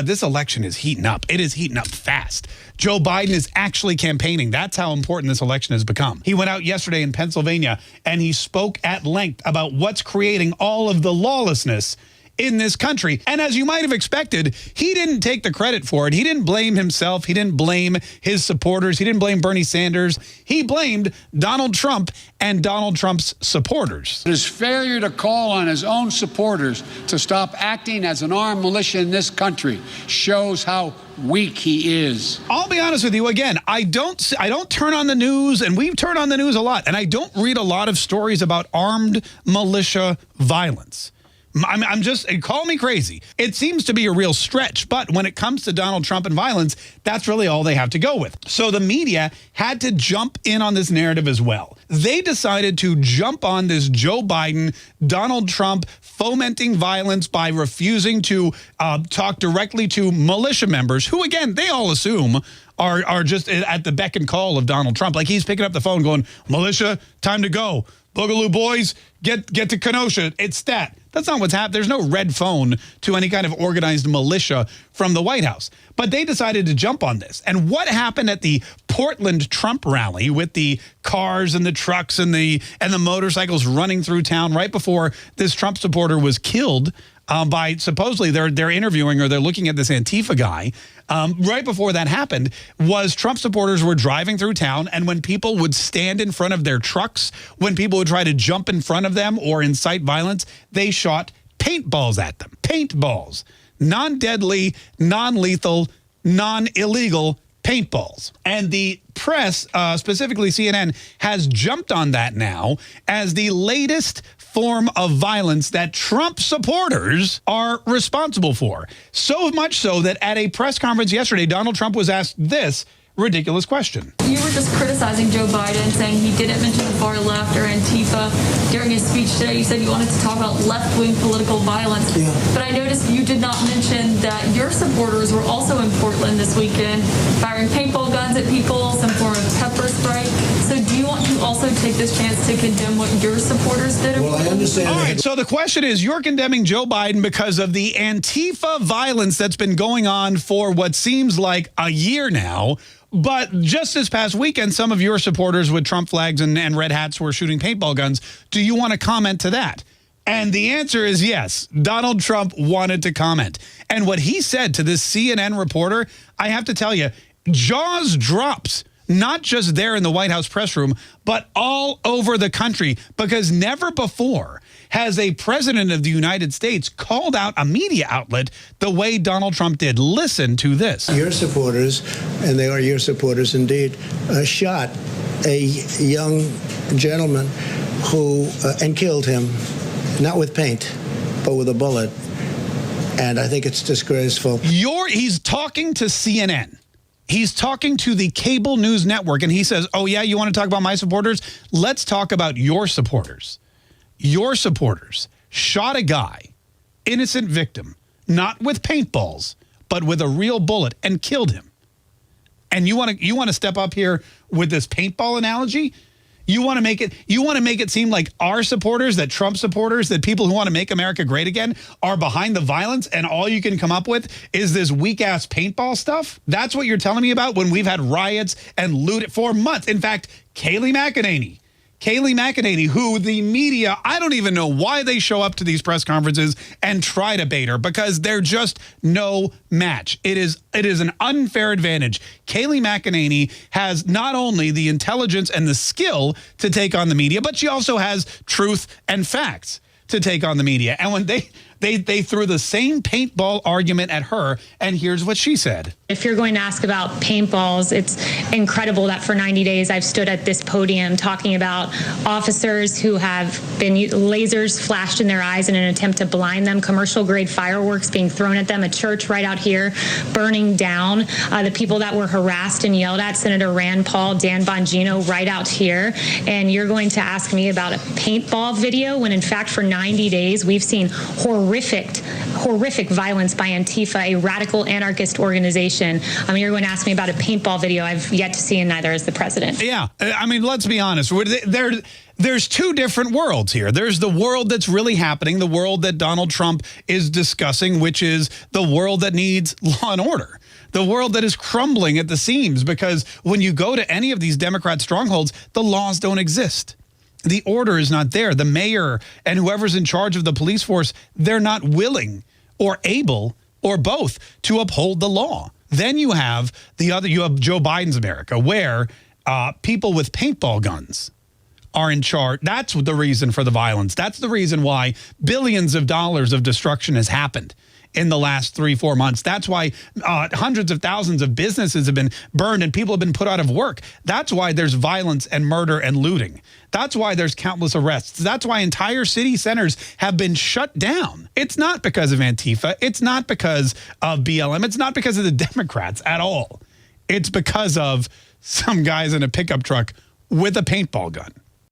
This election is heating up. It is heating up fast. Joe Biden is actually campaigning. That's how important this election has become. He went out yesterday in Pennsylvania and he spoke at length about what's creating all of the lawlessness in this country. And as you might have expected, he didn't take the credit for it. He didn't blame himself. He didn't blame his supporters. He didn't blame Bernie Sanders. He blamed Donald Trump and Donald Trump's supporters. His failure to call on his own supporters to stop acting as an armed militia in this country shows how weak he is. I'll be honest with you again. I don't turn on the news, and we've turned on the news a lot, and I don't read a lot of stories about armed militia violence. I'm just, call me crazy. It seems to be a real stretch, but when it comes to Donald Trump and violence, that's really all they have to go with. So the media had to jump in on this narrative as well. They decided to jump on this Joe Biden, Donald Trump fomenting violence by refusing to talk directly to militia members who, again, they all assume are just at the beck and call of Donald Trump. Like he's picking up the phone going, militia, time to go. Boogaloo boys, get to Kenosha. It's that. That's not what's happening. There's no red phone to any kind of organized militia from the White House. But they decided to jump on this. And what happened at the Portland Trump rally with the cars and the trucks and the motorcycles running through town right before this Trump supporter was killed by supposedly they're interviewing or they're looking at this Antifa guy. Right before that happened was Trump supporters were driving through town, and when people would stand in front of their trucks, when people would try to jump in front of them or incite violence, they shot paintballs at them. Paintballs. Non-deadly, non-lethal, non-illegal paintballs. And the press, specifically CNN, has jumped on that now as the latest form of violence that Trump supporters are responsible for. So much so that at a press conference yesterday, Donald Trump was asked this ridiculous question. You were just criticizing Joe Biden, saying he didn't mention the far left or Antifa during his speech today. You said you wanted to talk about left-wing political violence. Yeah. But I noticed you did not mention that your supporters were also in Portland this weekend, firing paintball guns at people, some form of pepper spray. So do you want to also take this chance to condemn what your supporters did? Well, I understand. All right, so the question is, you're condemning Joe Biden because of the Antifa violence that's been going on for what seems like a year now. But just this past weekend, some of your supporters with Trump flags and red hats were shooting paintball guns. Do you want to comment to that? And the answer is yes. Donald Trump wanted to comment. And what he said to this CNN reporter, I have to tell you, jaws drops. Not just there in the White House press room, but all over the country, because never before has a president of the United States called out a media outlet the way Donald Trump did. Listen to this. Your supporters, and they are your supporters indeed, shot a young gentleman who and killed him, not with paint, but with a bullet. And I think it's disgraceful. He's talking to CNN. He's talking to the cable news network, and he says, oh, yeah, you want to talk about my supporters? Let's talk about your supporters. Your supporters shot a guy, innocent victim, not with paintballs, but with a real bullet, and killed him. And you want to step up here with this paintball analogy? You want to make it seem like our supporters, that Trump supporters, that people who want to make America great again are behind the violence, and all you can come up with is this weak-ass paintball stuff? That's what you're telling me about when we've had riots and loot for months. In fact, Kayleigh, who the media, I don't even know why they show up to these press conferences and try to bait her, because they're just no match. It is an unfair advantage. Kayleigh McEnany has not only the intelligence and the skill to take on the media, but she also has truth and facts to take on the media. And when they threw the same paintball argument at her, and here's what she said. If you're going to ask about paintballs, it's incredible that for 90 days I've stood at this podium talking about officers who have been lasers flashed in their eyes in an attempt to blind them, commercial-grade fireworks being thrown at them, a church right out here burning down, the people that were harassed and yelled at, Senator Rand Paul, Dan Bongino, right out here. And you're going to ask me about a paintball video when, in fact, for 90 days we've seen horrific horrific violence by Antifa, a radical anarchist organization. I mean, you're going to ask me about a paintball video I've yet to see, and neither is the president. Yeah, I mean, let's be honest. There's two different worlds here. There's the world that's really happening, the world that Donald Trump is discussing, which is the world that needs law and order. The world that is crumbling at the seams, because when you go to any of these Democrat strongholds, the laws don't exist. The order is not there. The mayor and whoever's in charge of the police force, they're not willing or able or both to uphold the law. Then you have you have Joe Biden's America, where people with paintball guns are in charge. That's the reason for the violence. That's the reason why billions of dollars of destruction has happened in the last 3-4 months. That's why hundreds of thousands of businesses have been burned and people have been put out of work. That's why there's violence and murder and looting. That's why there's countless arrests. That's why entire city centers have been shut down. It's not because of Antifa. It's not because of BLM. It's not because of the Democrats at all. It's because of some guys in a pickup truck with a paintball gun.